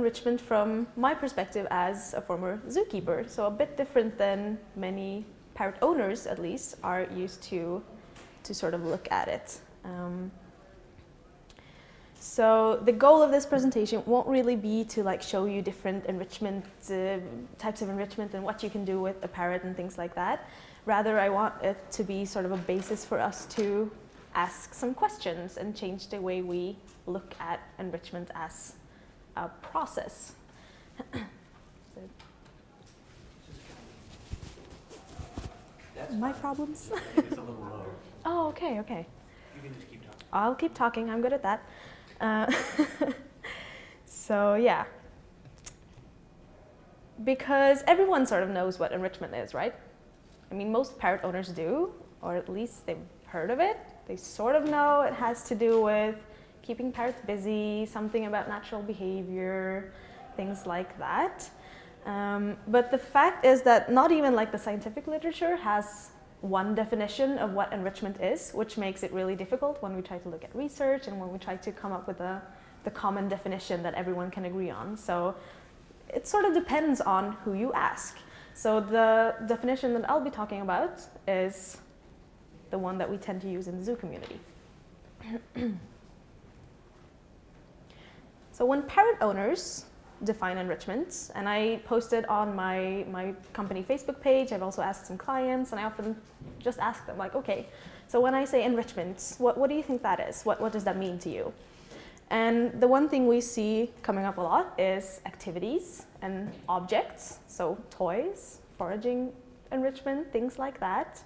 enrichment from my perspective as a former zookeeper. So a bit different than many parrot owners, at least, are used to sort of look at it. So the goal of this presentation won't really be to like show you different enrichment, types of enrichment and what you can do with a parrot and things like that. Rather, I want it to be sort of a basis for us to ask some questions and change the way we look at enrichment as a process. My problems? It's a little low. Oh, okay, okay. You can just keep talking. I'll keep talking, I'm good at that. So yeah, because everyone sort of knows what enrichment is, right? I mean, most parrot owners do, or at least they've heard of it. They sort of know it has to do with keeping parrots busy, something about natural behavior, things like that. But the fact is that not even like the scientific literature has one definition of what enrichment is, which makes it really difficult when we try to look at research and when we try to come up with the common definition that everyone can agree on. So it sort of depends on who you ask. So the definition that I'll be talking about is the one that we tend to use in the zoo community. So when parrot owners define enrichment, and I posted on my company Facebook page, I've also asked some clients, and I often just ask them like, okay, so when I say enrichment, what do you think that is? What does that mean to you? And the one thing we see coming up a lot is activities and objects, so toys, foraging enrichment, things like that.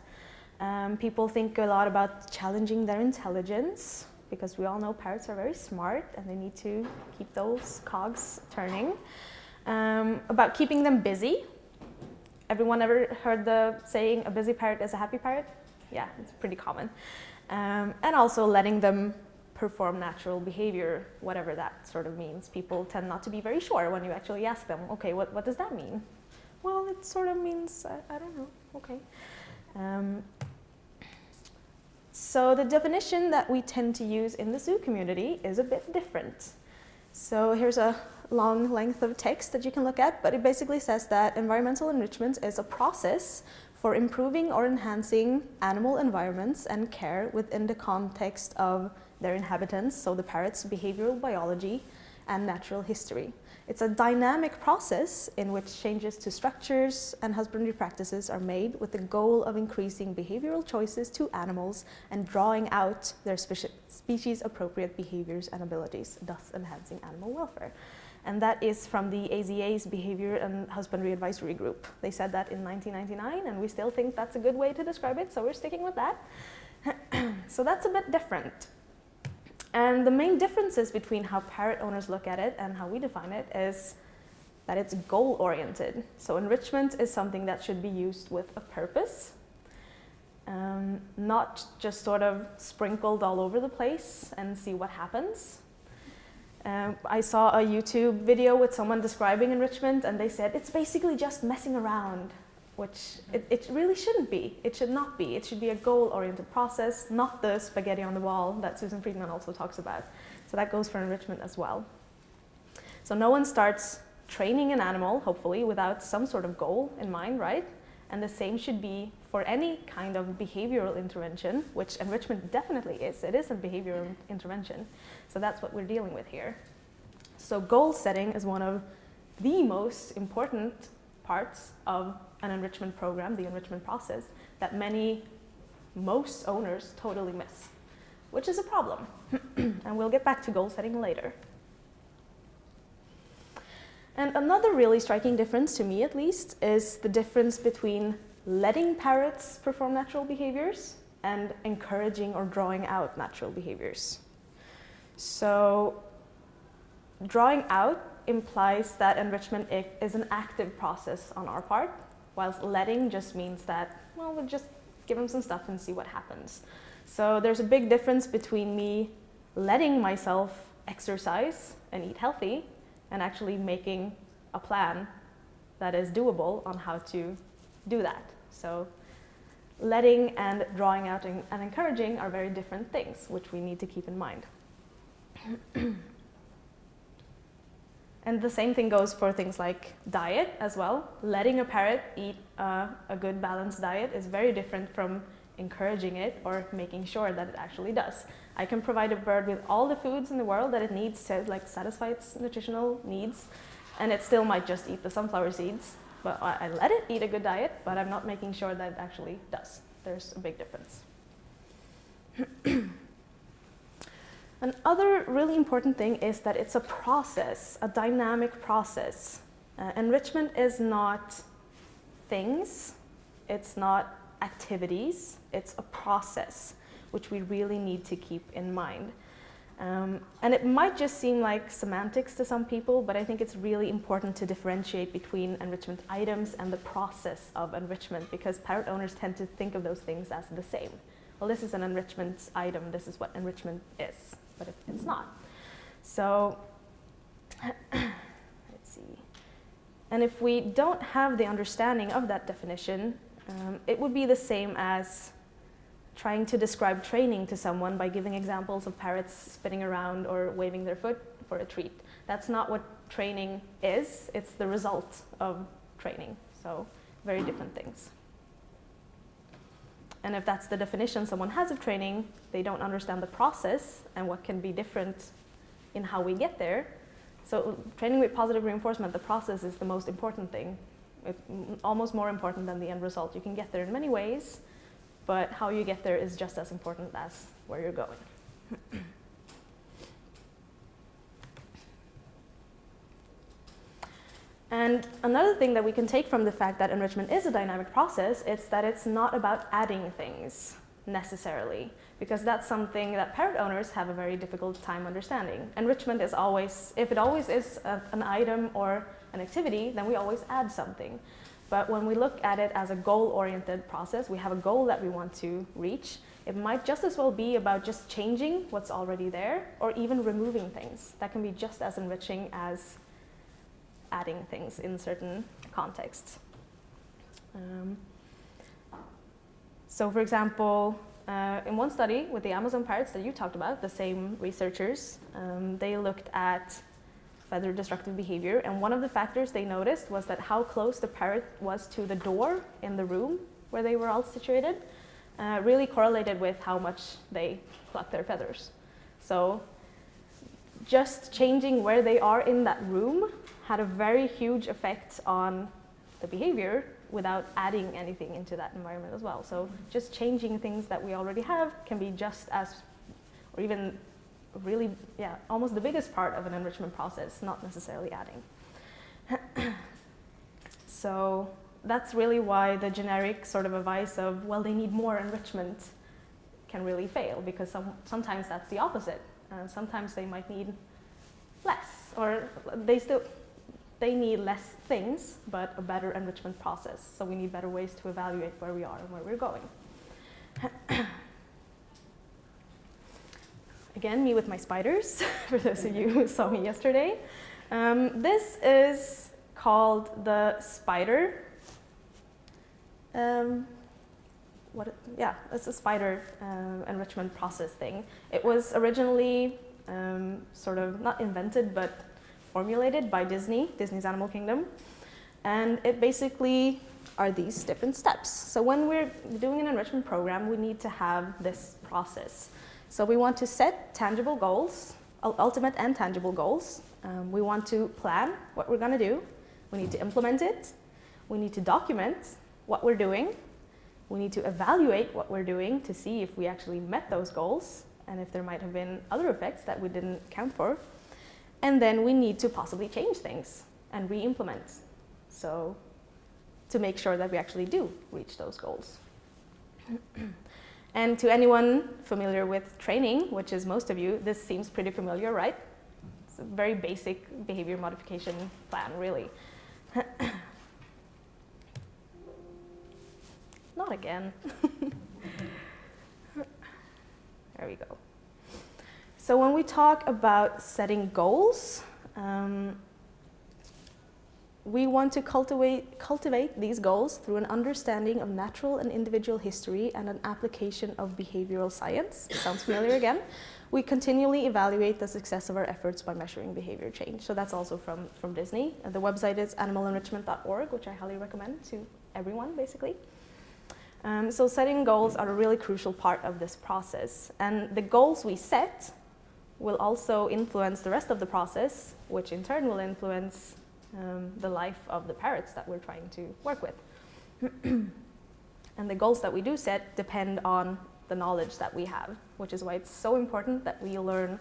People think a lot about challenging their intelligence, because we all know parrots are very smart and they need to keep those cogs turning. About keeping them busy. Everyone ever heard the saying, a busy parrot is a happy parrot? Yeah, it's pretty common. And also letting them perform natural behavior, whatever that sort of means. People tend not to be very sure when you actually ask them, okay, what does that mean? Well, it sort of means, I don't know, okay. So the definition that we tend to use in the zoo community is a bit different. So here's a long length of text that you can look at, but it basically says that environmental enrichment is a process for improving or enhancing animal environments and care within the context of their inhabitants, so the parrots' behavioral biology and natural history. It's a dynamic process in which changes to structures and husbandry practices are made with the goal of increasing behavioral choices to animals and drawing out their species-appropriate behaviors and abilities, thus enhancing animal welfare. And that is from the AZA's Behavior and Husbandry Advisory Group. They said that in 1999, and we still think that's a good way to describe it, so we're sticking with that. So that's a bit different. And the main differences between how parrot owners look at it and how we define it is that it's goal-oriented. So enrichment is something that should be used with a purpose, not just sort of sprinkled all over the place and see what happens. I saw a YouTube video with someone describing enrichment, and they said it's basically just messing around, which it really shouldn't be. It should not be. It should be a goal-oriented process, not the spaghetti on the wall that Susan Friedman also talks about. So that goes for enrichment as well. So no one starts training an animal, hopefully, without some sort of goal in mind, right? And the same should be for any kind of behavioral intervention, which enrichment definitely is. It is a behavioral intervention. So that's what we're dealing with here. So goal setting is one of the most important parts of an enrichment program, the enrichment process, that most owners totally miss, which is a problem. And we'll get back to goal setting later. And another really striking difference, to me at least, is the difference between letting parrots perform natural behaviors and encouraging or drawing out natural behaviors. So drawing out implies that enrichment is an active process on our part, whilst letting just means that, well, we'll just give them some stuff and see what happens. So there's a big difference between me letting myself exercise and eat healthy and actually making a plan that is doable on how to do that. So letting and drawing out and encouraging are very different things, which we need to keep in mind. And the same thing goes for things like diet as well. Letting a parrot eat a good balanced diet is very different from encouraging it or making sure that it actually does. I can provide a bird with all the foods in the world that it needs to satisfy its nutritional needs, and it still might just eat the sunflower seeds. But I let it eat a good diet, but I'm not making sure that it actually does. There's a big difference. Another really important thing is that it's a process, a dynamic process. Enrichment is not things, it's not activities, it's a process, which we really need to keep in mind. And it might just seem like semantics to some people, but I think it's really important to differentiate between enrichment items and the process of enrichment, because parrot owners tend to think of those things as the same. Well, this is an enrichment item, this is what enrichment is, but it's not. So, let's see. And if we don't have the understanding of that definition, it would be the same as trying to describe training to someone by giving examples of parrots spinning around or waving their foot for a treat. That's not what training is, it's the result of training. So, very different things. And if that's the definition someone has of training, they don't understand the process and what can be different in how we get there. So training with positive reinforcement, the process is the most important thing. It's almost more important than the end result. You can get there in many ways, but how you get there is just as important as where you're going. And another thing that we can take from the fact that enrichment is a dynamic process is that it's not about adding things necessarily, because that's something that parrot owners have a very difficult time understanding. Enrichment is always, if it always is an item or an activity, then we always add something. But when we look at it as a goal-oriented process, we have a goal that we want to reach. It might just as well be about just changing what's already there, or even removing things. That can be just as enriching as adding things in certain contexts. So for example, in one study with the Amazon parrots that you talked about, the same researchers, they looked at feather destructive behavior, and one of the factors they noticed was that how close the parrot was to the door in the room where they were all situated really correlated with how much they plucked their feathers. So just changing where they are in that room had a very huge effect on the behavior without adding anything into that environment as well. So just changing things that we already have can be just as, or even really, yeah, almost the biggest part of an enrichment process, not necessarily adding. So that's really why the generic sort of advice of, well, they need more enrichment can really fail, because sometimes that's the opposite. Sometimes they might need less, or they need less things, but a better enrichment process. So we need better ways to evaluate where we are and where we're going. Again, me with my spiders, for those of you who saw me yesterday. This is called the spider. It's a spider enrichment process thing. It was originally sort of not invented, but formulated by Disney's Animal Kingdom. And it basically are these different steps. So when we're doing an enrichment program, we need to have this process. So we want to set tangible goals, ultimate and tangible goals. We want to plan what we're gonna do. We need to implement it. We need to document what we're doing. We need to evaluate what we're doing to see if we actually met those goals and if there might have been other effects that we didn't account for. And then we need to possibly change things and re-implement. So to make sure that we actually do reach those goals. And to anyone familiar with training, which is most of you, this seems pretty familiar, right? It's a very basic behavior modification plan, really. Not again. There we go. So when we talk about setting goals, We want to cultivate these goals through an understanding of natural and individual history and an application of behavioral science. Sounds familiar again? We continually evaluate the success of our efforts by measuring behavior change. So that's also from Disney. The website is animalenrichment.org, which I highly recommend to everyone, basically. So setting goals are a really crucial part of this process. And the goals we set will also influence the rest of the process, which in turn will influence the life of the parrots that we're trying to work with. And the goals that we do set depend on the knowledge that we have, which is why it's so important that we learn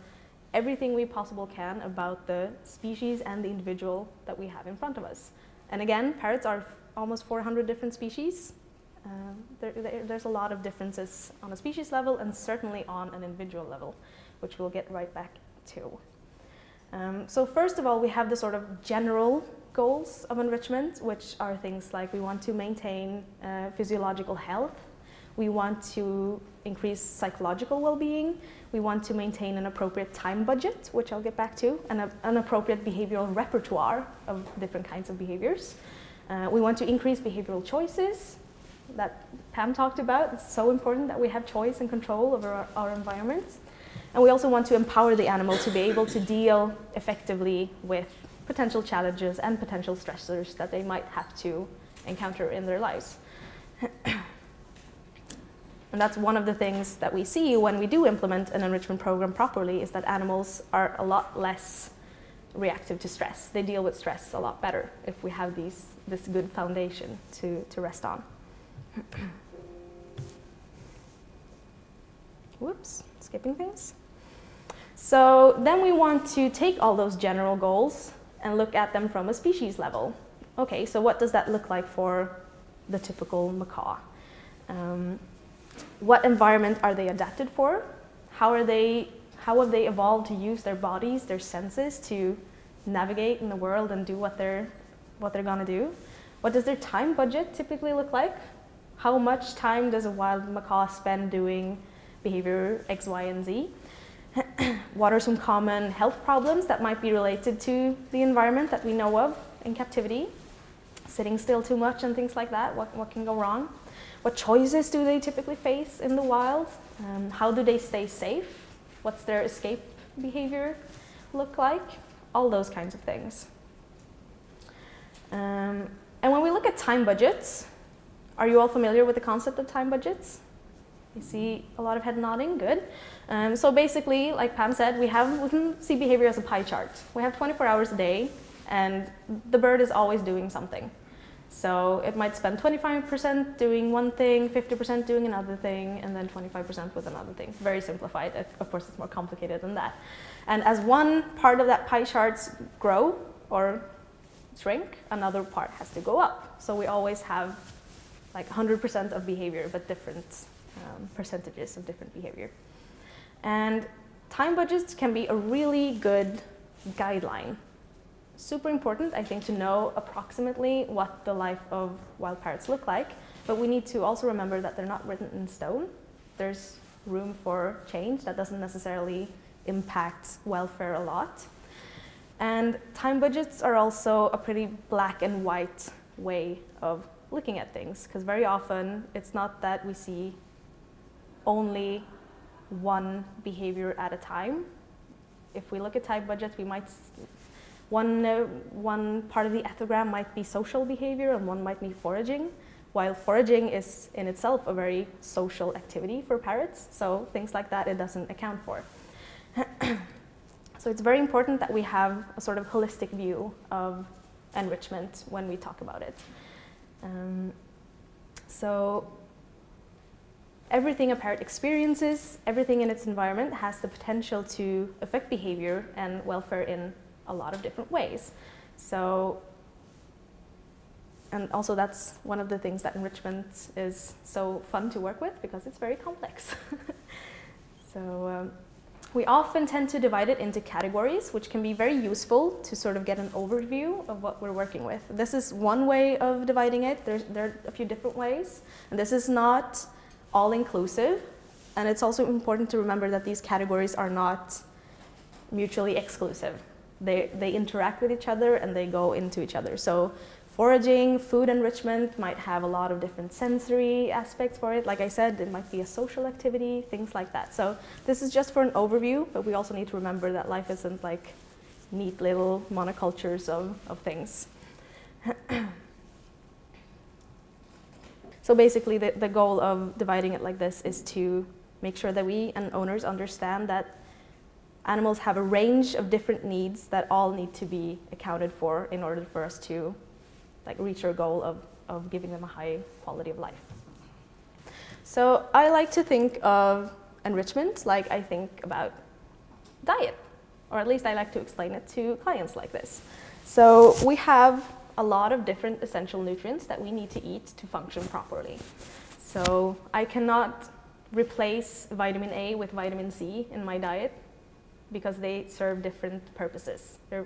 everything we possibly can about the species and the individual that we have in front of us. And again, parrots are almost 400 different species. There's a lot of differences on a species level and certainly on an individual level, which we'll get right back to. So first of all, we have the sort of general goals of enrichment, which are things like we want to maintain physiological health, we want to increase psychological well-being, we want to maintain an appropriate time budget, which I'll get back to, and an appropriate behavioral repertoire of different kinds of behaviors. We want to increase behavioral choices that Pam talked about. It's so important that we have choice and control over our environment. And we also want to empower the animal to be able to deal effectively with potential challenges and potential stressors that they might have to encounter in their lives. And that's one of the things that we see when we do implement an enrichment program properly, is that animals are a lot less reactive to stress. They deal with stress a lot better if we have this good foundation to rest on. Whoops, skipping things. So then we want to take all those general goals and look at them from a species level. Okay, so what does that look like for the typical macaw? What environment are they adapted for? How have they evolved to use their bodies, their senses to navigate in the world and do what they're gonna do? What does their time budget typically look like? How much time does a wild macaw spend doing behavior X, Y, and Z? What are some common health problems that might be related to the environment that we know of in captivity? Sitting still too much and things like that, what can go wrong? What choices do they typically face in the wild? How do they stay safe? What's their escape behavior look like? All those kinds of things. And when we look at time budgets, are you all familiar with the concept of time budgets? You see a lot of head nodding, good. So basically, like Pam said, we can see behavior as a pie chart. We have 24 hours a day, and the bird is always doing something. So it might spend 25% doing one thing, 50% doing another thing, and then 25% with another thing. Very simplified. Of course, it's more complicated than that. And as one part of that pie chart grow or shrink, another part has to go up. So we always have like 100% of behavior, but different percentages of different behavior. And time budgets can be a really good guideline. Super important, I think, to know approximately what the life of wild parrots look like, but we need to also remember that they're not written in stone. There's room for change. That doesn't necessarily impact welfare a lot. And time budgets are also a pretty black and white way of looking at things, because very often it's not that we see only one behavior at a time. If we look at time budgets, we might one part of the ethogram might be social behavior and one might be foraging, while foraging is in itself a very social activity for parrots, so things like that it doesn't account for. So it's very important that we have a sort of holistic view of enrichment when we talk about it. So everything a parrot experiences, everything in its environment has the potential to affect behavior and welfare in a lot of different ways. So, and also that's one of the things that enrichment is so fun to work with, because it's very complex. So we often tend to divide it into categories, which can be very useful to sort of get an overview of what we're working with. This is one way of dividing it. There are a few different ways, and this is not all-inclusive. And it's also important to remember that these categories are not mutually exclusive. They interact with each other and they go into each other. So foraging, food enrichment might have a lot of different sensory aspects for it. Like I said, it might be a social activity, things like that. So this is just for an overview, but we also need to remember that life isn't like neat little monocultures of things. So basically the goal of dividing it like this is to make sure that we and owners understand that animals have a range of different needs that all need to be accounted for in order for us to reach our goal of giving them a high quality of life. So I like to think of enrichment like I think about diet, or at least I like to explain it to clients like this. So we have a lot of different essential nutrients that we need to eat to function properly. So I cannot replace vitamin A with vitamin C in my diet because they serve different purposes. They're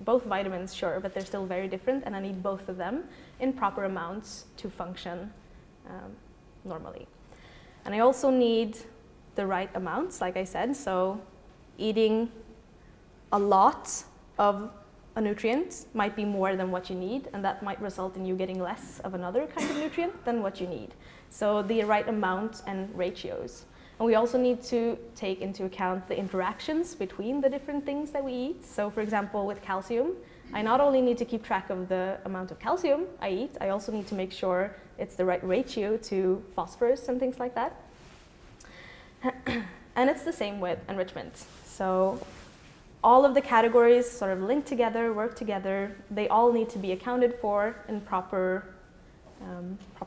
both vitamins, sure, but they're still very different, and I need both of them in proper amounts to function normally. And I also need the right amounts, like I said, so eating a lot of a nutrient might be more than what you need, and that might result in you getting less of another kind of nutrient than what you need. So the right amount and ratios. And we also need to take into account the interactions between the different things that we eat. So for example, with calcium, I not only need to keep track of the amount of calcium I eat, I also need to make sure it's the right ratio to phosphorus and things like that. And it's the same with enrichment. So all of the categories sort of link together, work together. They all need to be accounted for in proper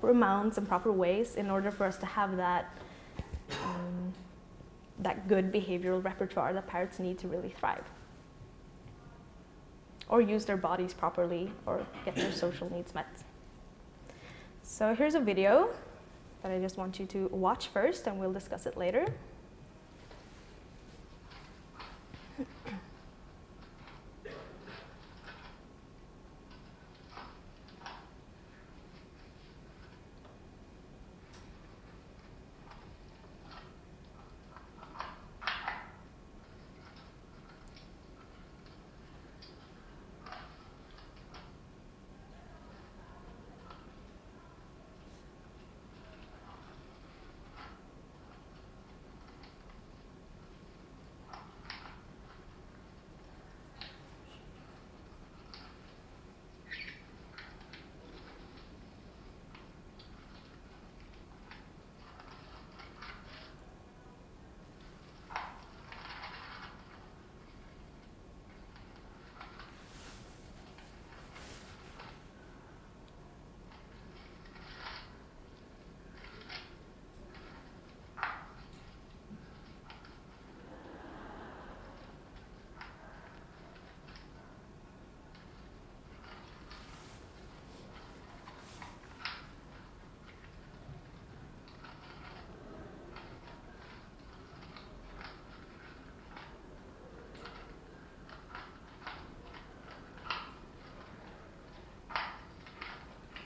amounts and proper ways in order for us to have that good behavioral repertoire that parrots need to really thrive, or use their bodies properly, or get their social needs met. So here's a video that I just want you to watch first, and we'll discuss it later.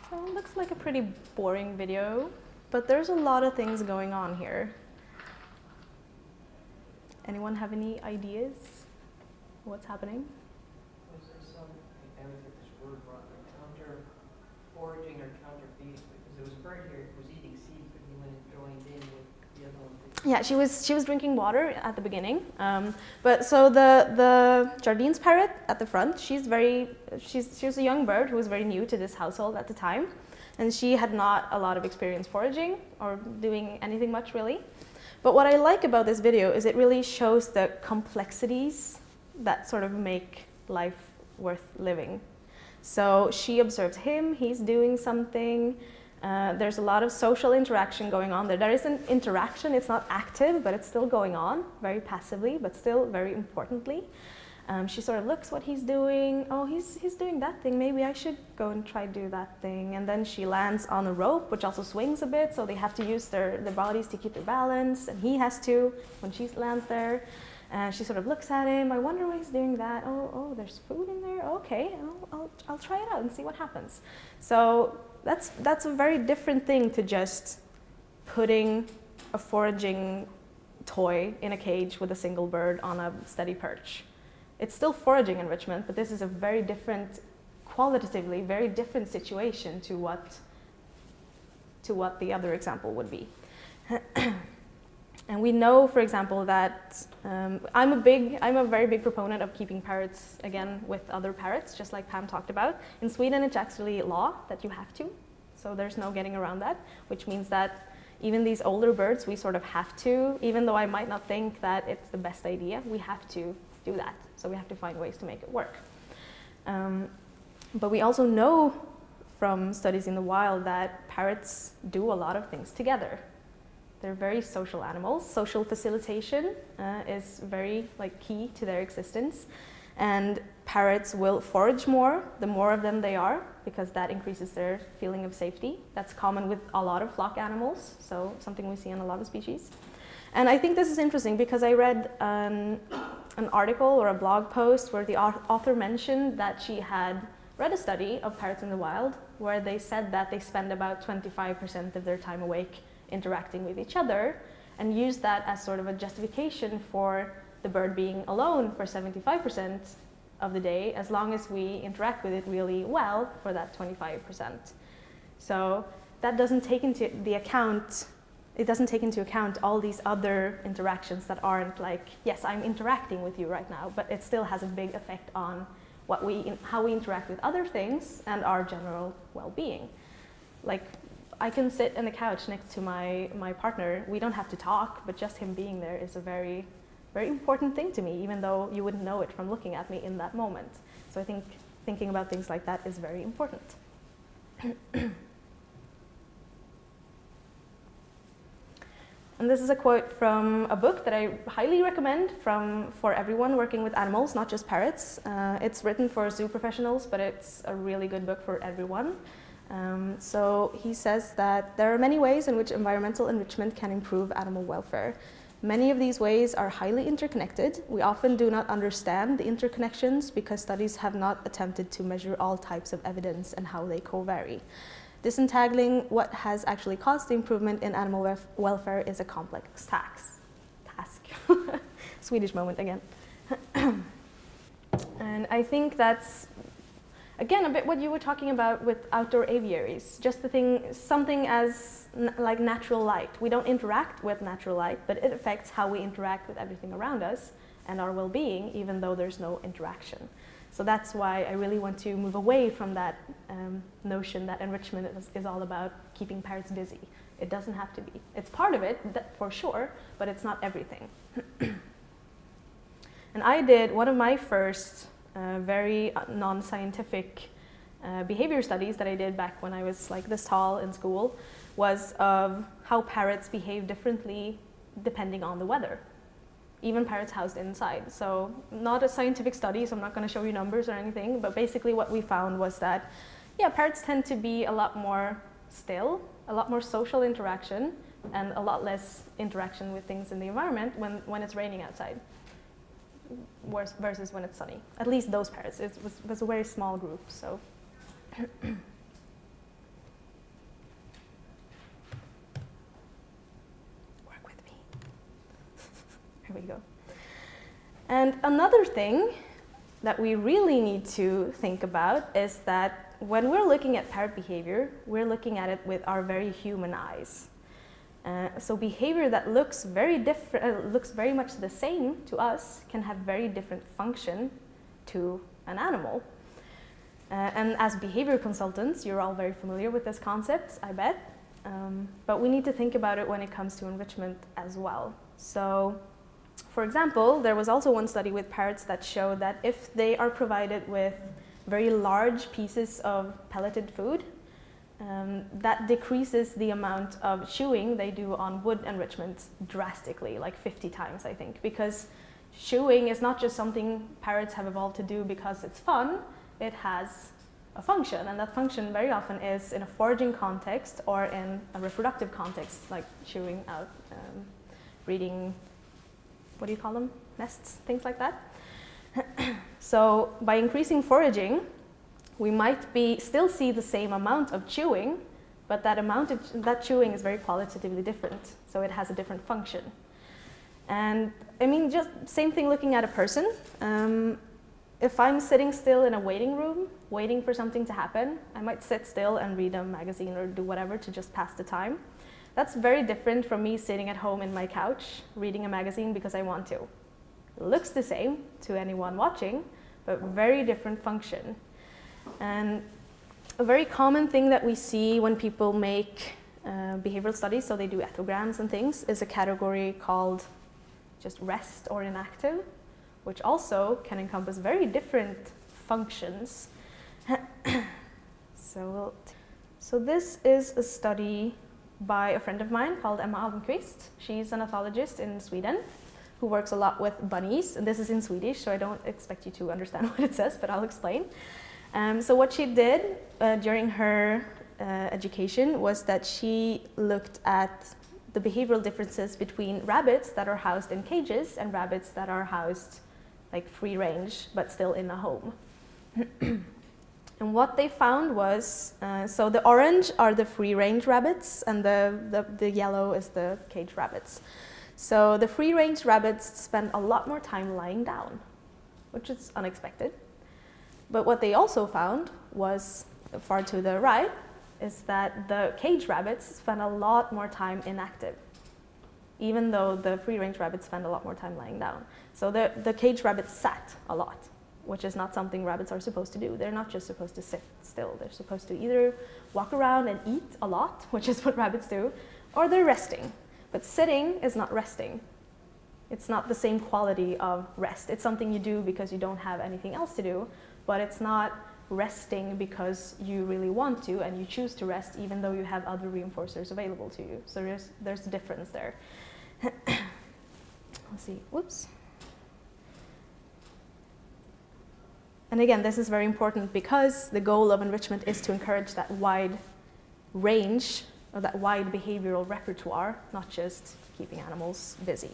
So it looks like a pretty boring video, but there's a lot of things going on here. Anyone have any ideas what's happening? Was there some, I always get this word wrong, like counter foraging or counter feeding? Because there was a bird here who was eating seeds, but he went and joined in with the other one. Yeah, she was drinking water at the beginning. But so the Jardine's parrot at the front, she was a young bird who was very new to this household at the time, and she had not a lot of experience foraging or doing anything much really. But what I like about this video is it really shows the complexities that sort of make life worth living. So she observes him, he's doing something. There's a lot of social interaction going on there. There is an interaction, it's not active, but it's still going on, very passively, but still very importantly. She sort of looks what he's doing. Oh, he's doing that thing. Maybe I should go and try to do that thing. And then she lands on a rope, which also swings a bit, so they have to use their bodies to keep their balance, and he has to when she lands there. And she sort of looks at him. I wonder why he's doing that. Oh, there's food in there. Okay, I'll try it out and see what happens. So that's a very different thing to just putting a foraging toy in a cage with a single bird on a steady perch. It's still foraging enrichment, but this is a very different, qualitatively very different situation to what the other example would be. And we know, for example, that I'm a very big proponent of keeping parrots, again, with other parrots, just like Pam talked about. In Sweden, it's actually law that you have to, so there's no getting around that, which means that even these older birds, we sort of have to, even though I might not think that it's the best idea, we have to do that. So we have to find ways to make it work. But we also know from studies in the wild that parrots do a lot of things together. They're very social animals. Social facilitation is very key to their existence. And parrots will forage more, the more of them they are, because that increases their feeling of safety. That's common with a lot of flock animals, so something we see in a lot of species. And I think this is interesting because I read an article or a blog post where the author mentioned that she had read a study of parrots in the wild where they said that they spend about 25% of their time awake interacting with each other, and use that as sort of a justification for the bird being alone for 75% of the day, as long as we interact with it really well for that 25%. So that doesn't take into account all these other interactions that aren't like, yes, I'm interacting with you right now, but it still has a big effect on how we interact with other things and our general well-being. Like, I can sit on the couch next to my partner. We don't have to talk, but just him being there is a very, very important thing to me, even though you wouldn't know it from looking at me in that moment. So I think thinking about things like that is very important. And this is a quote from a book that I highly recommend for everyone working with animals, not just parrots. It's written for zoo professionals, but it's a really good book for everyone. So he says that there are many ways in which environmental enrichment can improve animal welfare. Many of these ways are highly interconnected. We often do not understand the interconnections because studies have not attempted to measure all types of evidence and how they co-vary. Disentangling what has actually caused the improvement in animal welfare is a complex task. Swedish moment again. And I think that's, again, a bit what you were talking about with outdoor aviaries. Just something as like natural light. We don't interact with natural light, but it affects how we interact with everything around us and our well-being, even though there's no interaction. So that's why I really want to move away from that notion that enrichment is all about keeping parrots busy. It doesn't have to be. It's part of it, for sure, but it's not everything. And I did one of my first very non-scientific behavior studies that I did back when I was like this tall in school was of how parrots behave differently depending on the weather. Even parrots housed inside. So not a scientific study, so I'm not going to show you numbers or anything, but basically what we found was that, yeah, parrots tend to be a lot more still, a lot more social interaction, and a lot less interaction with things in the environment when it's raining outside, versus when it's sunny. At least those parrots. It was a very small group, so. Here we go. And another thing that we really need to think about is that when we're looking at parrot behavior, we're looking at it with our very human eyes. So behavior that looks very different, looks very much the same to us, can have very different function to an animal. And as behavior consultants, you're all very familiar with this concept, I bet. But we need to think about it when it comes to enrichment as well. So, for example, there was also one study with parrots that showed that if they are provided with very large pieces of pelleted food, that decreases the amount of chewing they do on wood enrichment drastically, like 50 times, I think. Because chewing is not just something parrots have evolved to do because it's fun, it has a function, and that function very often is in a foraging context or in a reproductive context, like chewing out, breeding, what do you call them? Nests, things like that. So by increasing foraging, we might still see the same amount of chewing, but that chewing is very qualitatively different, so it has a different function. And I mean, just same thing looking at a person. if I'm sitting still in a waiting room, waiting for something to happen, I might sit still and read a magazine or do whatever to just pass the time. That's very different from me sitting at home in my couch, reading a magazine because I want to. It looks the same to anyone watching, but very different function. And a very common thing that we see when people make behavioral studies, so they do ethnograms and things, is a category called just rest or inactive, which also can encompass very different functions. So this is a study by a friend of mine called Emma Almqvist. She's an ethologist in Sweden who works a lot with bunnies, and this is in Swedish, so I don't expect you to understand what it says, but I'll explain. So what she did during her education was that she looked at the behavioral differences between rabbits that are housed in cages and rabbits that are housed like free range, but still in a home. And what they found was, so the orange are the free range rabbits and the yellow is the cage rabbits. So the free range rabbits spend a lot more time lying down, which is unexpected. But what they also found was, far to the right, is that the cage rabbits spend a lot more time inactive, even though the free range rabbits spend a lot more time lying down. So the cage rabbits sat a lot, which is not something rabbits are supposed to do. They're not just supposed to sit still. They're supposed to either walk around and eat a lot, which is what rabbits do, or they're resting. But sitting is not resting. It's not the same quality of rest. It's something you do because you don't have anything else to do, but it's not resting because you really want to and you choose to rest even though you have other reinforcers available to you. So there's a difference there. Let's see, whoops. And again, this is very important because the goal of enrichment is to encourage that wide range or that wide behavioral repertoire, not just keeping animals busy.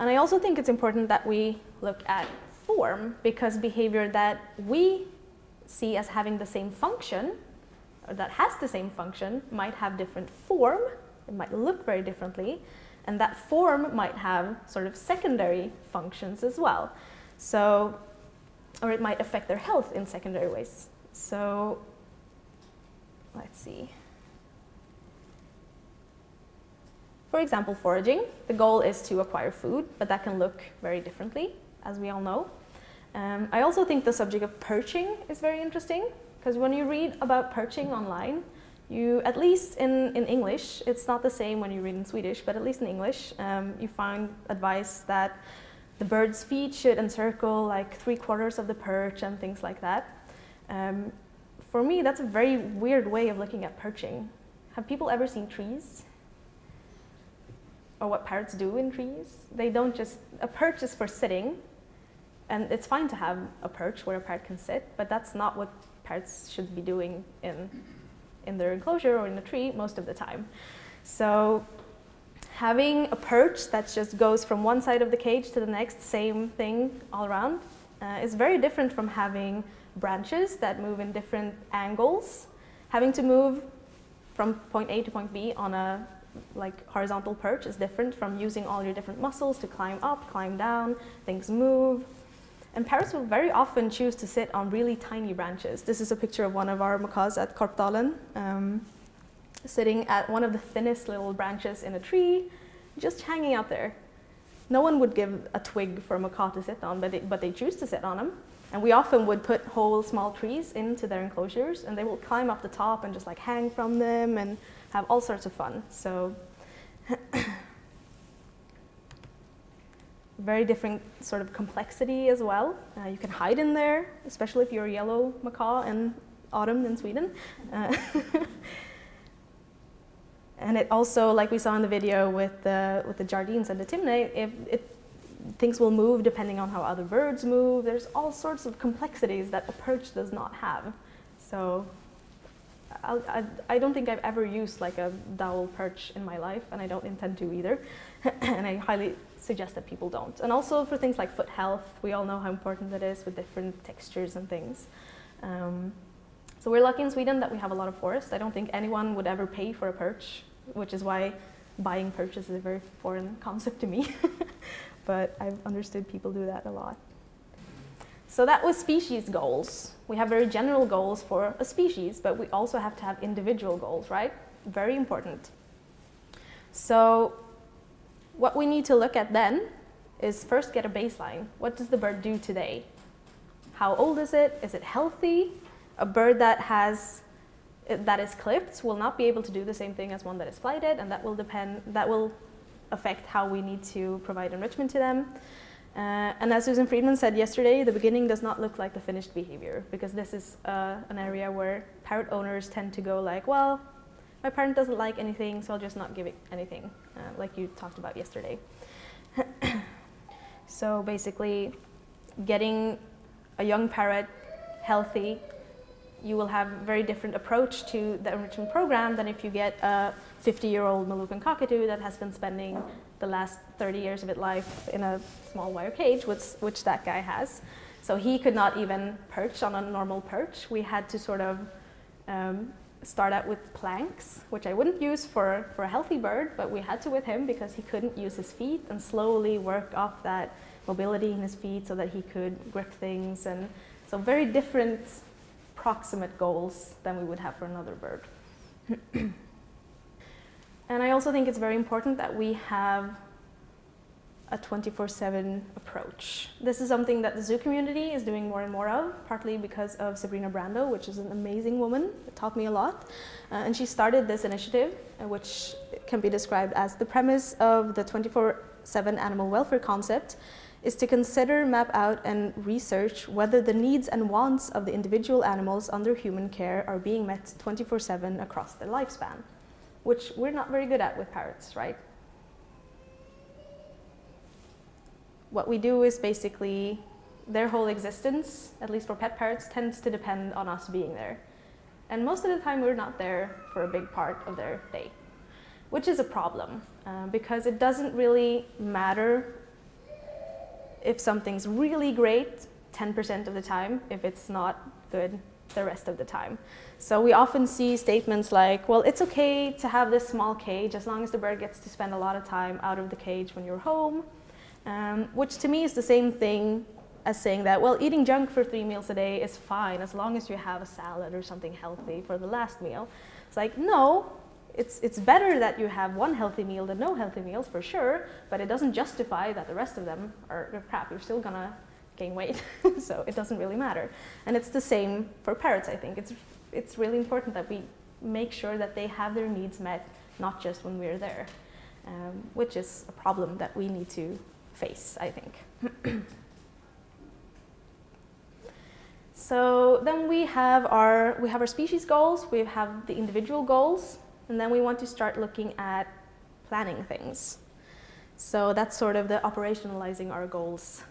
And I also think it's important that we look at form, because behavior that we see as having the same function, or that has the same function, might have different form, it might look very differently, and that form might have sort of secondary functions as well. So, or it might affect their health in secondary ways. So, let's see. For example, foraging, the goal is to acquire food, but that can look very differently, as we all know. I also think the subject of perching is very interesting, because when you read about perching online, you, at least in English, it's not the same when you read in Swedish, but at least in English, you find advice that the bird's feet should encircle like 3/4 of the perch and things like that. For me, that's a very weird way of looking at perching. Have people ever seen trees? Or what parrots do in trees? They don't just, a perch is for sitting, and it's fine to have a perch where a parrot can sit, but that's not what parrots should be doing in their enclosure or in a tree most of the time. So having a perch that just goes from one side of the cage to the next, same thing all around, is very different from having branches that move in different angles. Having to move from point A to point B on a horizontal perch is different from using all your different muscles to climb up, climb down, things move. And parrots will very often choose to sit on really tiny branches. This is a picture of one of our macaws at Korpdalen, sitting at one of the thinnest little branches in a tree, just hanging out there. No one would give a twig for a macaw to sit on, but they choose to sit on them. And we often would put whole small trees into their enclosures, and they will climb up the top and just like hang from them and have all sorts of fun. So very different sort of complexity as well. You can hide in there, especially if you're a yellow macaw in autumn in Sweden. And it also, like we saw in the video with the jardines and the timney, things will move depending on how other birds move. There's all sorts of complexities that a perch does not have. So I don't think I've ever used like a dowel perch in my life, and I don't intend to either. And I highly suggest that people don't. And also for things like foot health, we all know how important that is with different textures and things. So we're lucky in Sweden that we have a lot of forest. I don't think anyone would ever pay for a perch, which is why buying perches is a very foreign concept to me, but I've understood people do that a lot. So that was species goals. We have very general goals for a species, but we also have to have individual goals, right? Very important. So what we need to look at then is first get a baseline. What does the bird do today? How old is it? Is it healthy? A bird that is clipped will not be able to do the same thing as one that is flighted, and that will affect how we need to provide enrichment to them. And as Susan Friedman said yesterday, the beginning does not look like the finished behavior, because this is an area where parrot owners tend to go like, well, my parent doesn't like anything, so I'll just not give it anything, like you talked about yesterday. So basically, getting a young parrot healthy, you will have a very different approach to the enrichment program than if you get a 50-year-old Moluccan cockatoo that has been spending the last 30 years of its life in a small wire cage, which that guy has. So he could not even perch on a normal perch. We had to sort of start out with planks, which I wouldn't use for a healthy bird, but we had to with him because he couldn't use his feet, and slowly work up that mobility in his feet so that he could grip things. And so very different proximate goals than we would have for another bird. And I also think it's very important that we have a 24/7 approach. This is something that the zoo community is doing more and more of, partly because of Sabrina Brando, which is an amazing woman that taught me a lot. And she started this initiative, which can be described as the premise of the 24/7 animal welfare concept is to consider, map out, and research whether the needs and wants of the individual animals under human care are being met 24/7 across their lifespan, which we're not very good at with parrots, right? What we do is basically their whole existence, at least for pet parrots, tends to depend on us being there. And most of the time we're not there for a big part of their day, which is a problem because it doesn't really matter if something's really great 10% of the time, if it's not good the rest of the time. So we often see statements like, well, it's okay to have this small cage as long as the bird gets to spend a lot of time out of the cage when you're home, which to me is the same thing as saying that, well, eating junk for 3 meals a day is fine as long as you have a salad or something healthy for the last meal. It's like, no, it's better that you have one healthy meal than no healthy meals for sure, but it doesn't justify that the rest of them are crap. You're still gonna gain weight, so it doesn't really matter. And it's the same for parrots, I think. It's really important that we make sure that they have their needs met, not just when we're there, which is a problem that we need to face, I think. So then we have our species goals, we have the individual goals, and then we want to start looking at planning things. So that's sort of the operationalizing our goals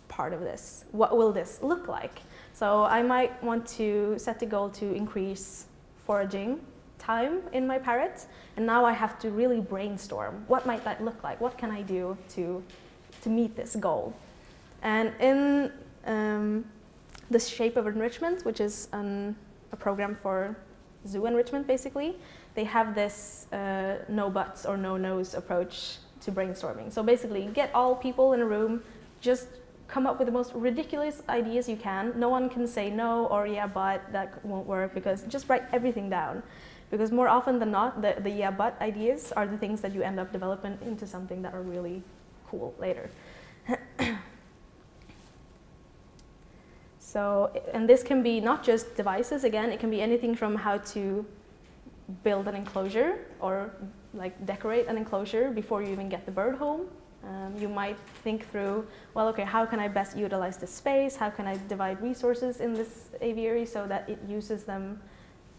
part of this. What will this look like? So I might want to set the goal to increase foraging time in my parrots, and now I have to really brainstorm. What might that look like? What can I do to meet this goal? And in the Shape of Enrichment, which is a program for zoo enrichment, basically, they have this no buts or no nos approach to brainstorming. So basically, get all people in a room, just come up with the most ridiculous ideas you can. No one can say no or yeah, but that won't work, because just write everything down. Because more often than not, the yeah, but ideas are the things that you end up developing into something that are really cool later. So, and this can be not just devices, again, it can be anything from how to build an enclosure or like decorate an enclosure before you even get the bird home. You might think through, well, okay, how can I best utilize this space? How can I divide resources in this aviary so that it uses them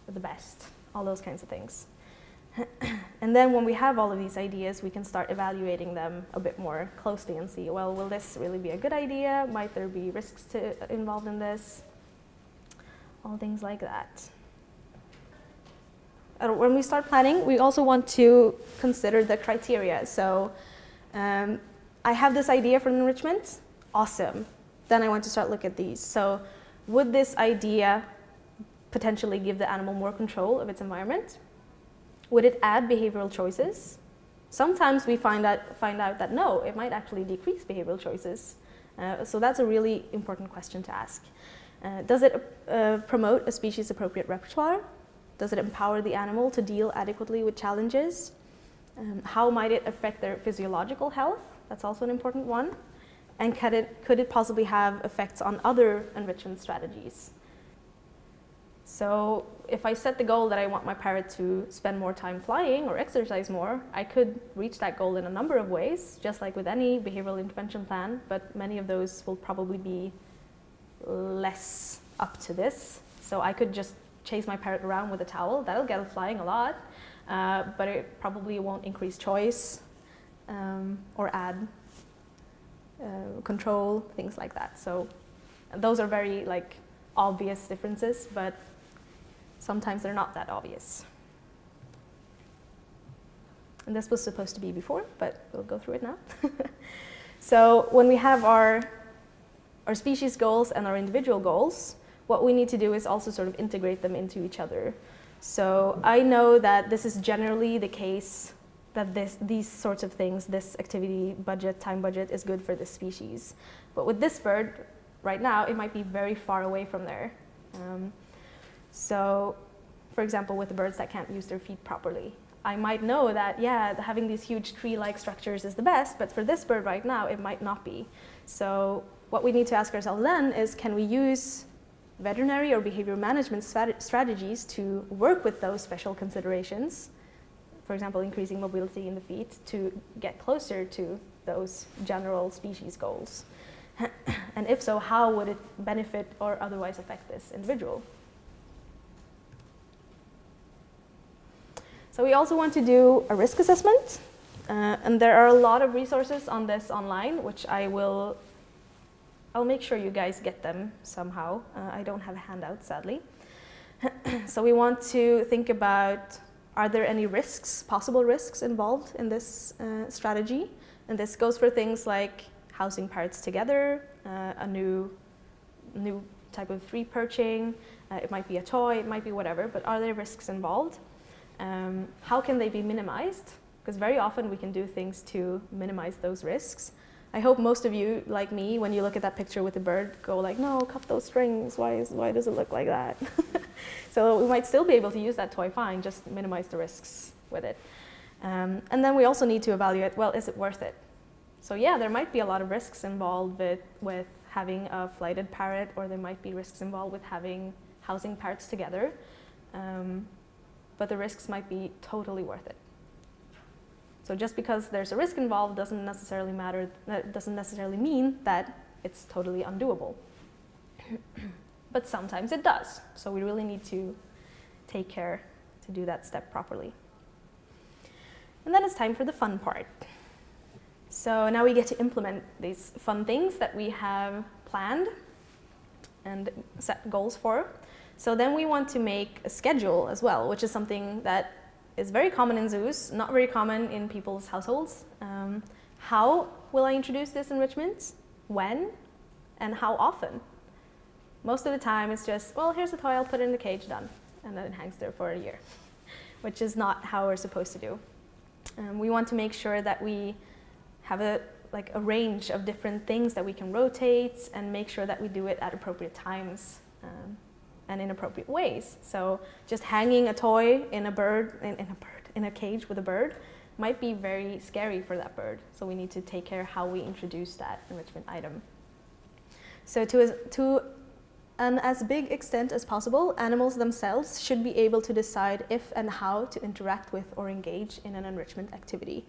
the best? All those kinds of things. And then when we have all of these ideas, we can start evaluating them a bit more closely and see, well, will this really be a good idea? Might there be risks involved in this? All things like that. When we start planning, we also want to consider the criteria. So I have this idea for enrichment, awesome. Then I want to start looking at these. So would this idea potentially give the animal more control of its environment? Would it add behavioral choices? Sometimes we find out that no, it might actually decrease behavioral choices. So that's a really important question to ask. Does it promote a species-appropriate repertoire? Does it empower the animal to deal adequately with challenges? How might it affect their physiological health? That's also an important one. And could it possibly have effects on other enrichment strategies? So if I set the goal that I want my parrot to spend more time flying or exercise more, I could reach that goal in a number of ways, just like with any behavioral intervention plan, but many of those will probably be less up to this. So I could just chase my parrot around with a towel. That'll get it flying a lot, but it probably won't increase choice or add control, things like that. So those are very obvious differences, but sometimes they're not that obvious. And this was supposed to be before, but we'll go through it now. So when we have our species goals and our individual goals, what we need to do is also sort of integrate them into each other. So I know that this is generally the case, that these sorts of things, this activity budget, time budget, is good for this species. But with this bird, right now, it might be very far away from there. So, for example, with the birds that can't use their feet properly, I might know that, yeah, having these huge tree-like structures is the best, but for this bird right now, it might not be. So what we need to ask ourselves then is, can we use veterinary or behavior management strategies to work with those special considerations, for example, increasing mobility in the feet, to get closer to those general species goals? And if so, how would it benefit or otherwise affect this individual? So we also want to do a risk assessment, and there are a lot of resources on this online, which I'll make sure you guys get them somehow. I don't have a handout, sadly. So we want to think about, are there any risks, possible risks involved in this strategy? And this goes for things like housing parrots together, a new type of free perching, it might be a toy, it might be whatever, but are there risks involved? How can they be minimized? Because very often we can do things to minimize those risks. I hope most of you, like me, when you look at that picture with the bird, go like, no, cut those strings, why does it look like that? So we might still be able to use that toy fine, just minimize the risks with it. And then we also need to evaluate, well, is it worth it? So yeah, there might be a lot of risks involved with having a flighted parrot, or there might be risks involved with housing parrots together. But the risks might be totally worth it. So just because there's a risk involved doesn't necessarily mean that it's totally undoable. But sometimes it does. So we really need to take care to do that step properly. And then it's time for the fun part. So now we get to implement these fun things that we have planned and set goals for. So then we want to make a schedule as well, which is something that is very common in zoos, not very common in people's households. How will I introduce this enrichment? When? And how often? Most of the time it's just, well, here's a toy, I'll put it in the cage, done. And then it hangs there for a year, which is not how we're supposed to do. We want to make sure that we have a range of different things that we can rotate, and make sure that we do it at appropriate times. And in appropriate ways. So just hanging a toy in a cage with a bird might be very scary for that bird. So we need to take care how we introduce that enrichment item. So to an as big extent as possible, animals themselves should be able to decide if and how to interact with or engage in an enrichment activity.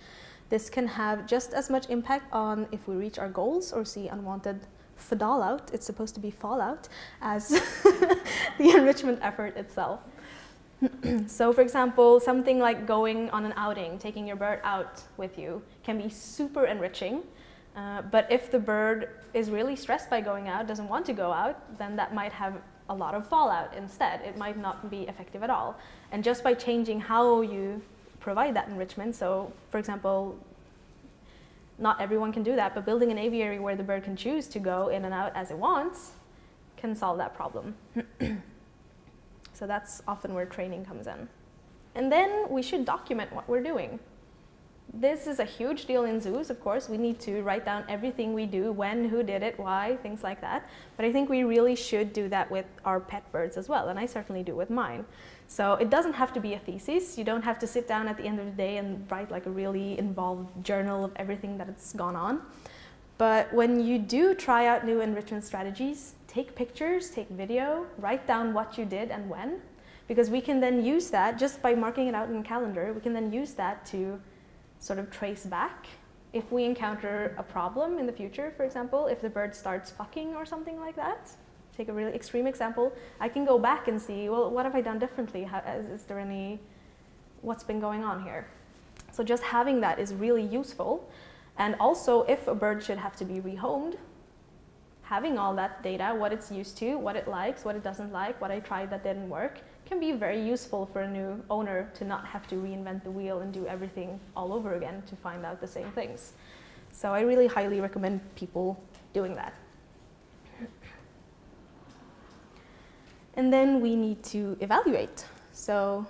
This can have just as much impact on if we reach our goals or see unwanted fallout, it's supposed to be fallout, as the enrichment effort itself. So for example, something like going on an outing, taking your bird out with you, can be super enriching, but if the bird is really stressed by going out, doesn't want to go out, then that might have a lot of fallout instead. It might not be effective at all. And just by changing how you provide that enrichment, so for example, not everyone can do that, but building an aviary where the bird can choose to go in and out as it wants can solve that problem. So that's often where training comes in. And then we should document what we're doing. This is a huge deal in zoos, of course. We need to write down everything we do, when, who did it, why, things like that. But I think we really should do that with our pet birds as well, and I certainly do with mine. So it doesn't have to be a thesis. You don't have to sit down at the end of the day and write like a really involved journal of everything that has gone on. But when you do try out new enrichment strategies, take pictures, take video, write down what you did and when, because we can then use that, just by marking it out in a calendar, we can then use that to sort of trace back. If we encounter a problem in the future, for example, if the bird starts fucking or something like that, take a really extreme example, I can go back and see, well, what have I done differently? Is there what's been going on here? So just having that is really useful. And also, if a bird should have to be rehomed, having all that data, what it's used to, what it likes, what it doesn't like, what I tried that didn't work, can be very useful for a new owner to not have to reinvent the wheel and do everything all over again to find out the same things. So I really highly recommend people doing that. And then we need to evaluate. So,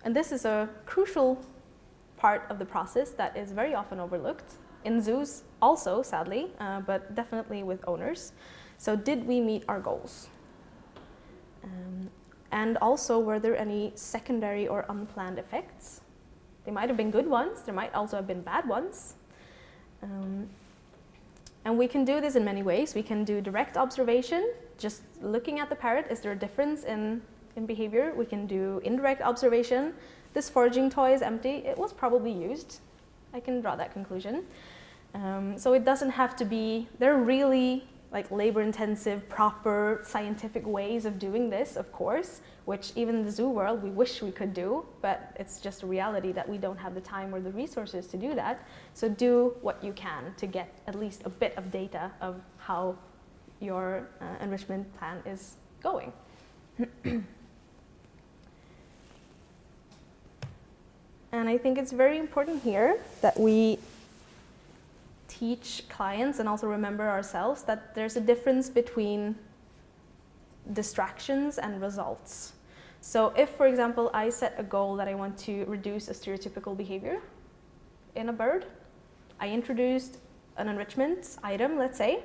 and this is a crucial part of the process that is very often overlooked. In zoos also, sadly, but definitely with owners. So did we meet our goals? And also, were there any secondary or unplanned effects? They might have been good ones, there might also have been bad ones. And we can do this in many ways. We can do direct observation, just looking at the parrot, is there a difference in behavior? We can do indirect observation. This foraging toy is empty, it was probably used. I can draw that conclusion. So it doesn't have to be, there are really like labor-intensive, proper scientific ways of doing this, of course, which even in the zoo world we wish we could do, but it's just a reality that we don't have the time or the resources to do that. So do what you can to get at least a bit of data of how your enrichment plan is going. And I think it's very important here that we teach clients and also remember ourselves that there's a difference between distractions and results. So if, for example, I set a goal that I want to reduce a stereotypical behavior in a bird, I introduced an enrichment item, let's say,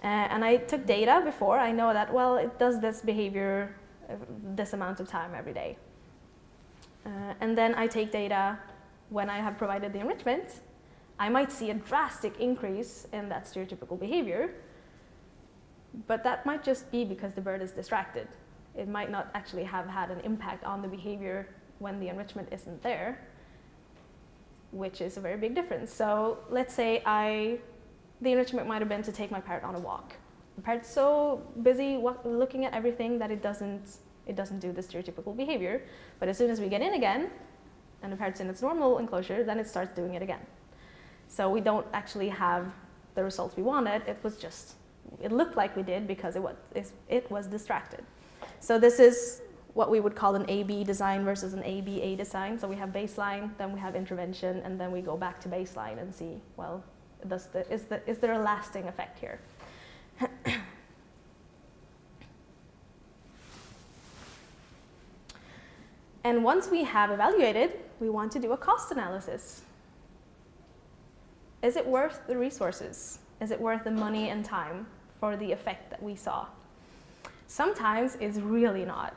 and I took data before. I know that, well, it does this behavior this amount of time every day. And then I take data when I have provided the enrichment. I might see a drastic increase in that stereotypical behavior, but that might just be because the bird is distracted. It might not actually have had an impact on the behavior when the enrichment isn't there, which is a very big difference. So let's say the enrichment might have been to take my parrot on a walk. The parrot's so busy looking at everything that it doesn't do the stereotypical behavior, but as soon as we get in again, and the parrot's in its normal enclosure, then it starts doing it again. So we don't actually have the results we wanted. It looked like we did because it was distracted. So this is what we would call an A-B design versus an A-B-A design. So we have baseline, then we have intervention, and then we go back to baseline and see, well, is there a lasting effect here? And once we have evaluated, we want to do a cost analysis. Is it worth the resources? Is it worth the money and time for the effect that we saw? Sometimes it's really not,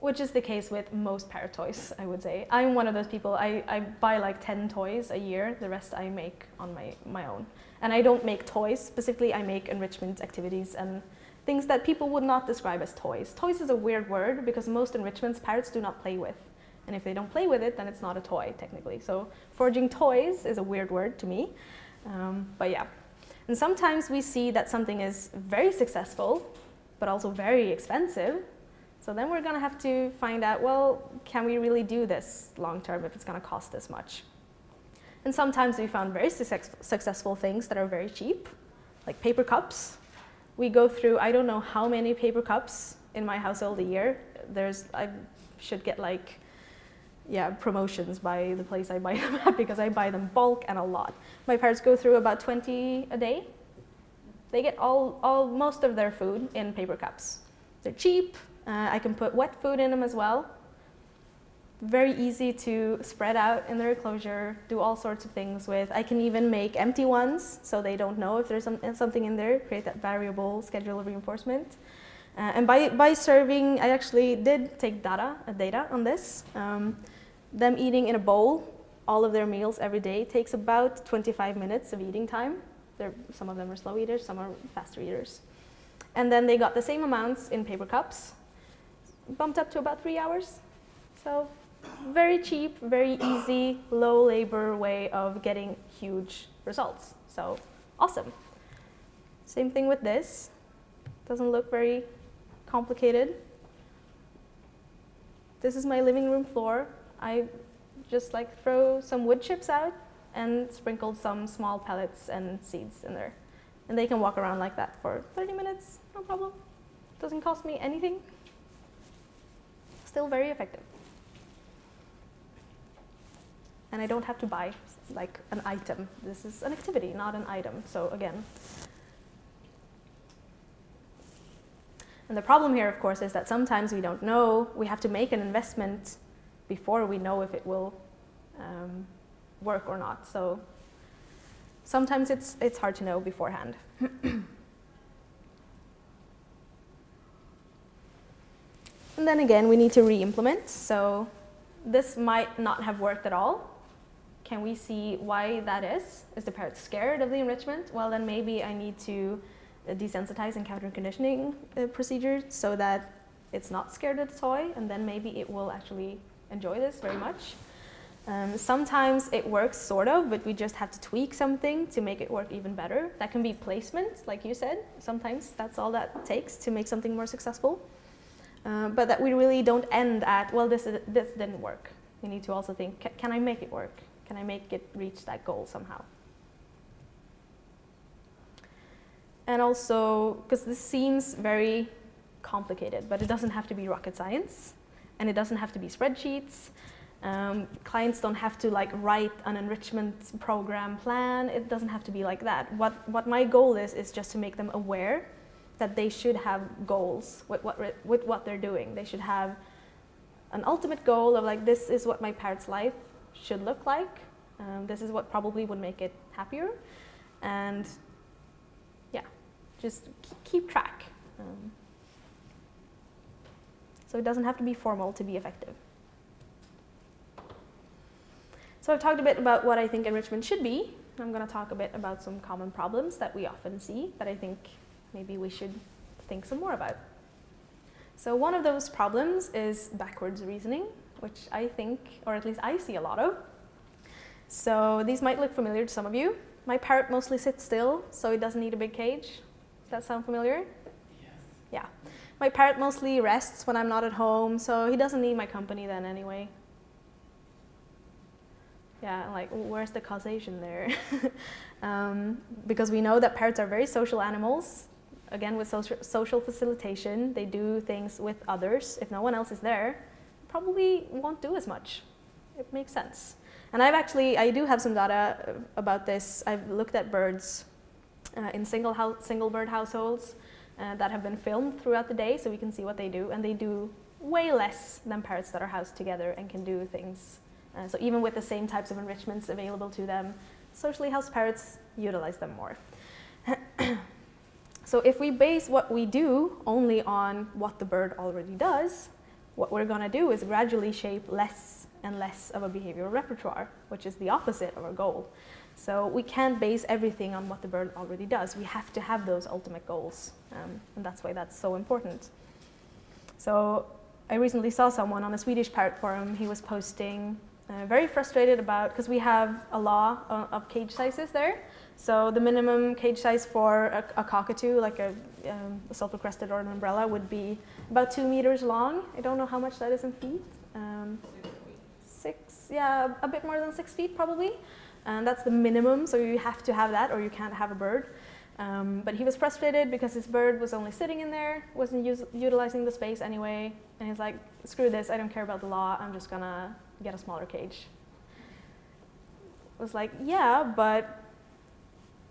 which is the case with most parrot toys, I would say. I'm one of those people, I buy like 10 toys a year, the rest I make on my own. And I don't make toys, specifically I make enrichment activities and things that people would not describe as toys. Toys is a weird word because most enrichments parrots do not play with. And if they don't play with it, then it's not a toy, technically. So foraging toys is a weird word to me, but yeah. And sometimes we see that something is very successful, but also very expensive. So then we're gonna have to find out, well, can we really do this long term if it's gonna cost this much? And sometimes we found very successful things that are very cheap, like paper cups. We go through, I don't know how many paper cups in my household a year. I should get like, promotions by the place I buy them at because I buy them bulk and a lot. My parents go through about 20 a day. They get most of their food in paper cups. They're cheap. I can put wet food in them as well. very easy to spread out in their enclosure, do all sorts of things with. I can even make empty ones so they don't know if there's something in there, create that variable schedule of reinforcement. And by serving, I actually did take data on this. Them eating in a bowl all of their meals every day takes about 25 minutes of eating time. Some of them are slow eaters, some are faster eaters. And then they got the same amounts in paper cups, bumped up to about 3 hours. So very cheap, very easy, low labor way of getting huge results. So awesome. Same thing with this. Doesn't look very complicated. This is my living room floor. I just like throw some wood chips out and sprinkled some small pellets and seeds in there. And they can walk around like that for 30 minutes, no problem. Doesn't cost me anything. Still very effective. And I don't have to buy like an item. This is an activity, not an item. So again. And the problem here, of course, is that sometimes we don't know. We have to make an investment before we know if it will work or not. So sometimes it's hard to know beforehand. And then again, we need to re-implement. So this might not have worked at all. Can we see why that is? Is the parrot scared of the enrichment? Well, then maybe I need to desensitize and counter-conditioning procedures so that it's not scared of the toy, and then maybe it will actually enjoy this very much. Sometimes it works sort of, but we just have to tweak something to make it work even better. That can be placement, like you said. Sometimes that's all that takes to make something more successful. But that we really don't end at, well, this didn't work. We need to also think, can I make it work? Can I make it reach that goal somehow? And also, because this seems very complicated, but it doesn't have to be rocket science, and it doesn't have to be spreadsheets. Clients don't have to like write an enrichment program plan. It doesn't have to be like that. What my goal is just to make them aware that they should have goals with what they're doing. They should have an ultimate goal of like, this is what my parrot's life should look like. This is what probably would make it happier. And yeah, just keep track. So it doesn't have to be formal to be effective. So I've talked a bit about what I think enrichment should be. I'm going to talk a bit about some common problems that we often see that I think maybe we should think some more about. So one of those problems is backwards reasoning, which I think, or at least I see a lot of. So these might look familiar to some of you. My parrot mostly sits still, so it doesn't need a big cage. Does that sound familiar? Yes. Yeah. My parrot mostly rests when I'm not at home, so he doesn't need my company then anyway. Yeah, like, where's the causation there? Because we know that parrots are very social animals. Again, with social facilitation, they do things with others. If no one else is there, probably won't do as much. It makes sense. And I do have some data about this. I've looked at birds in single bird households that have been filmed throughout the day, so we can see what they do. And they do way less than parrots that are housed together and can do things. So even with the same types of enrichments available to them, socially housed parrots utilize them more. So if we base what we do only on what the bird already does, what we're going to do is gradually shape less and less of a behavioral repertoire, which is the opposite of our goal. So we can't base everything on what the bird already does. We have to have those ultimate goals, and that's why that's so important. So I recently saw someone on a Swedish parrot forum. He was posting very frustrated about, because we have a law of cage sizes there. So the minimum cage size for a cockatoo, like a sulfur-crested or an umbrella, would be about 2 meters long. I don't know how much that is in feet. 6, yeah, a bit more than 6 feet probably. And that's the minimum, so you have to have that or you can't have a bird. But he was frustrated because his bird was only sitting in there, wasn't utilizing the space anyway. And he's like, screw this, I don't care about the law, I'm just gonna get a smaller cage. I was like, yeah, but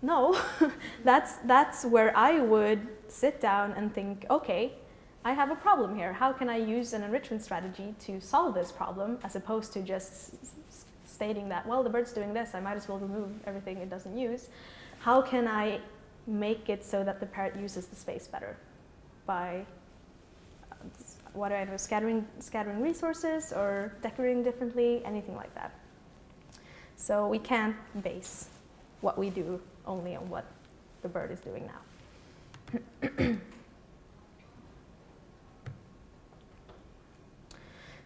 no, that's where I would sit down and think, okay, I have a problem here. How can I use an enrichment strategy to solve this problem, as opposed to just stating that, well, the bird's doing this, I might as well remove everything it doesn't use. How can I make it so that the parrot uses the space better? By, what do I know, scattering resources or decorating differently, anything like that. So we can't base what we do only on what the bird is doing now.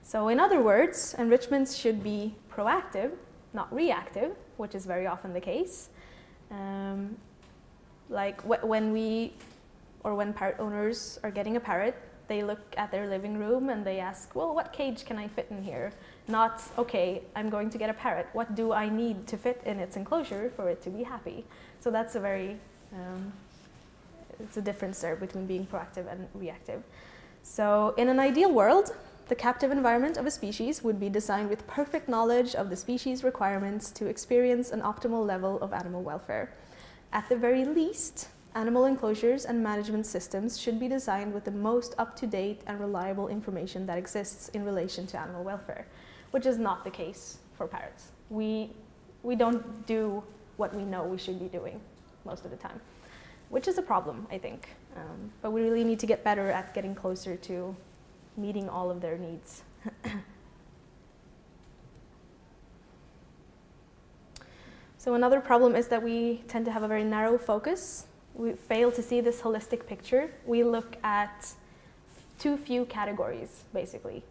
So in other words, enrichments should be proactive, not reactive, which is very often the case. Like when parrot owners are getting a parrot, they look at their living room and they ask, well, what cage can I fit in here? Not, okay, I'm going to get a parrot. What do I need to fit in its enclosure for it to be happy? So that's a very, it's a difference there between being proactive and reactive. So in an ideal world, the captive environment of a species would be designed with perfect knowledge of the species' requirements to experience an optimal level of animal welfare. At the very least, animal enclosures and management systems should be designed with the most up-to-date and reliable information that exists in relation to animal welfare, which is not the case for parrots. We don't do what we know we should be doing most of the time, which is a problem, I think. But we really need to get better at getting closer to meeting all of their needs. So another problem is that we tend to have a very narrow focus. We fail to see this holistic picture. We look at too few categories, basically.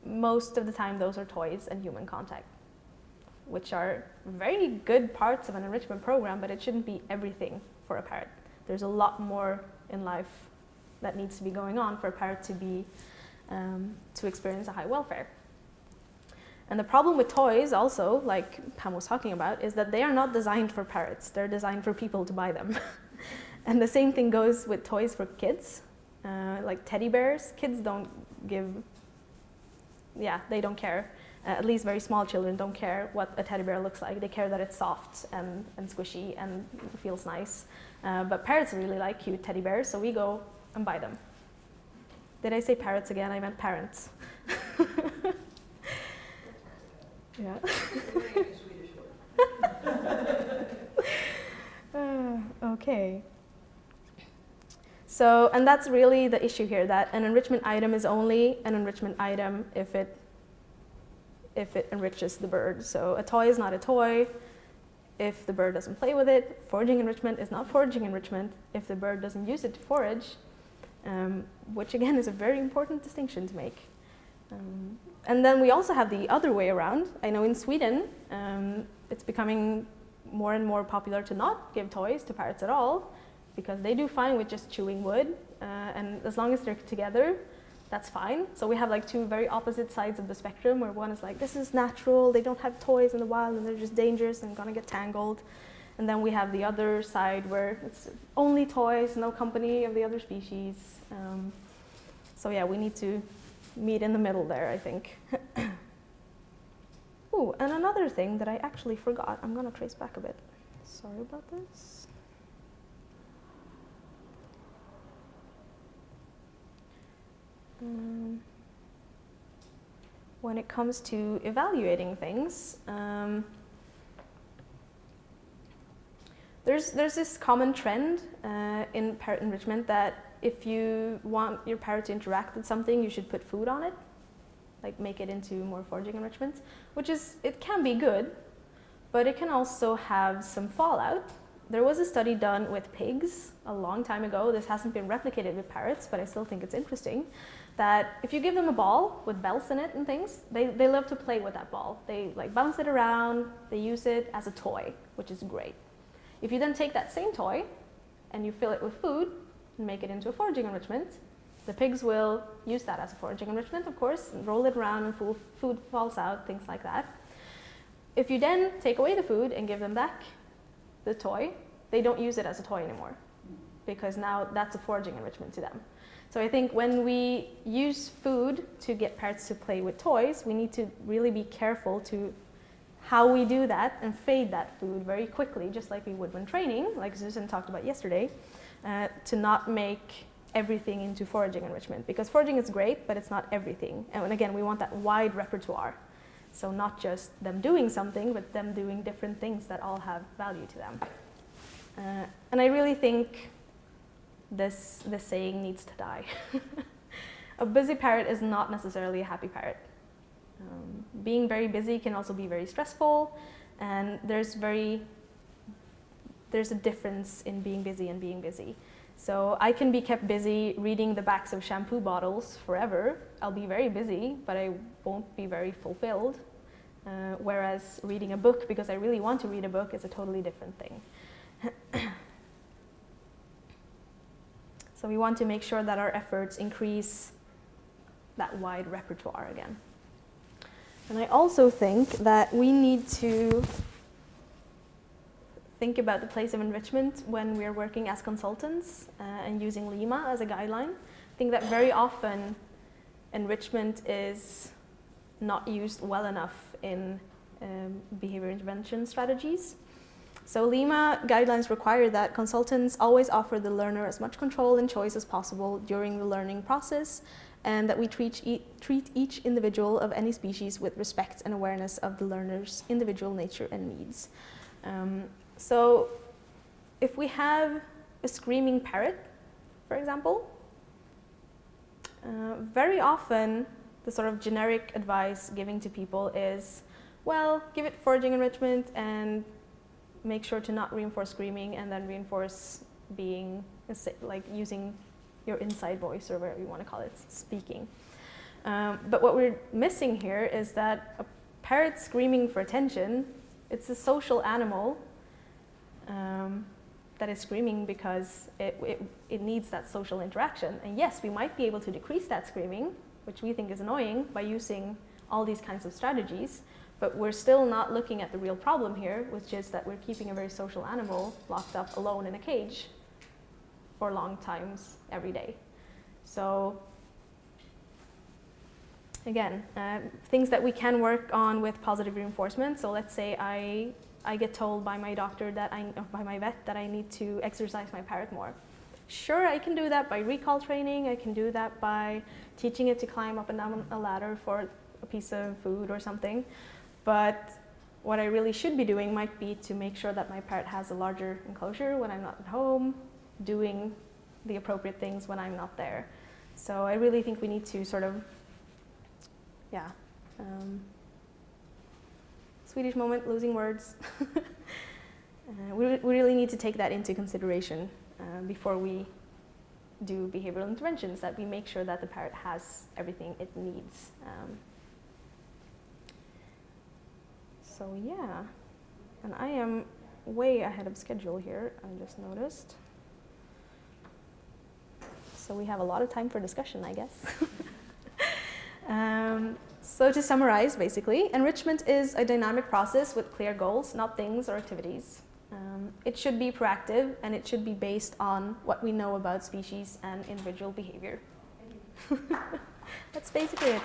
Most of the time, those are toys and human contact, which are very good parts of an enrichment program, but it shouldn't be everything for a parrot. There's a lot more in life that needs to be going on for a parrot to be to experience a high welfare. And the problem with toys also, like Pam was talking about, is that they are not designed for parrots. They're designed for people to buy them. And the same thing goes with toys for kids, like teddy bears. Kids don't give, they don't care. At least very small children don't care what a teddy bear looks like. They care that it's soft and squishy and feels nice. But parrots really like cute teddy bears, so we go and buy them. Did I say parrots again? I meant parents. Yeah. Okay. So, and that's really the issue here, that an enrichment item is only an enrichment item if it enriches the bird. So a toy is not a toy if the bird doesn't play with it. Foraging enrichment is not foraging enrichment if the bird doesn't use it to forage, which again is a very important distinction to make. And then we also have the other way around. I know in Sweden, it's becoming more and more popular to not give toys to parrots at all, because they do fine with just chewing wood, and as long as they're together, that's fine. So we have like two very opposite sides of the spectrum, where one is like, this is natural, they don't have toys in the wild and they're just dangerous and gonna get tangled. And then we have the other side where it's only toys, no company of the other species. So yeah, we need to meet in the middle there, I think. Oh, and another thing that I actually forgot, I'm gonna trace back a bit. Sorry about this. When it comes to evaluating things, there's this common trend in parrot enrichment that if you want your parrot to interact with something, you should put food on it, like make it into more foraging enrichment, which is, it can be good, but it can also have some fallout. There was a study done with pigs a long time ago. This hasn't been replicated with parrots, but I still think it's interesting, that if you give them a ball with bells in it and things, they love to play with that ball. They like bounce it around, they use it as a toy, which is great. If you then take that same toy and you fill it with food and make it into a foraging enrichment, the pigs will use that as a foraging enrichment, of course, and roll it around and food falls out, things like that. If you then take away the food and give them back the toy, they don't use it as a toy anymore, because now that's a foraging enrichment to them. So I think when we use food to get parrots to play with toys, we need to really be careful to how we do that and fade that food very quickly, just like we would when training, like Susan talked about yesterday, to not make everything into foraging enrichment, because foraging is great, but it's not everything. And again, we want that wide repertoire. So not just them doing something, but them doing different things that all have value to them. And I really think this saying needs to die. A busy parrot is not necessarily a happy parrot. Being very busy can also be very stressful, and there's a difference in being busy and being busy. So I can be kept busy reading the backs of shampoo bottles forever. I'll be very busy, but I won't be very fulfilled. Whereas reading a book because I really want to read a book is a totally different thing. So we want to make sure that our efforts increase that wide repertoire again. And I also think that we need to think about the place of enrichment when we're working as consultants and using Lima as a guideline. I think that very often enrichment is not used well enough in behavior intervention strategies. So Lima guidelines require that consultants always offer the learner as much control and choice as possible during the learning process, and that we treat each individual of any species with respect and awareness of the learner's individual nature and needs. So if we have a screaming parrot, for example, very often the sort of generic advice giving to people is, well, give it foraging enrichment and make sure to not reinforce screaming, and then reinforce being, like using your inside voice, or whatever you want to call it, speaking. But what we're missing here is that a parrot screaming for attention, it's a social animal that is screaming because it needs that social interaction. And yes, we might be able to decrease that screaming, which we think is annoying, by using all these kinds of strategies, but we're still not looking at the real problem here, which is that we're keeping a very social animal locked up alone in a cage for long times every day. So again, things that we can work on with positive reinforcement. So let's say I get told by my doctor that by my vet that I need to exercise my parrot more. Sure, I can do that by recall training. I can do that by teaching it to climb up and down a ladder for a piece of food or something. But what I really should be doing might be to make sure that my parrot has a larger enclosure when I'm not at home, doing the appropriate things when I'm not there. So I really think we need to sort of, Swedish moment, losing words. We really need to take that into consideration before we do behavioral interventions, that we make sure that the parrot has everything it needs. So yeah, and I am way ahead of schedule here, I just noticed. So we have a lot of time for discussion, I guess. So to summarize, basically, enrichment is a dynamic process with clear goals, not things or activities. It should be proactive, and it should be based on what we know about species and individual behavior. That's basically it.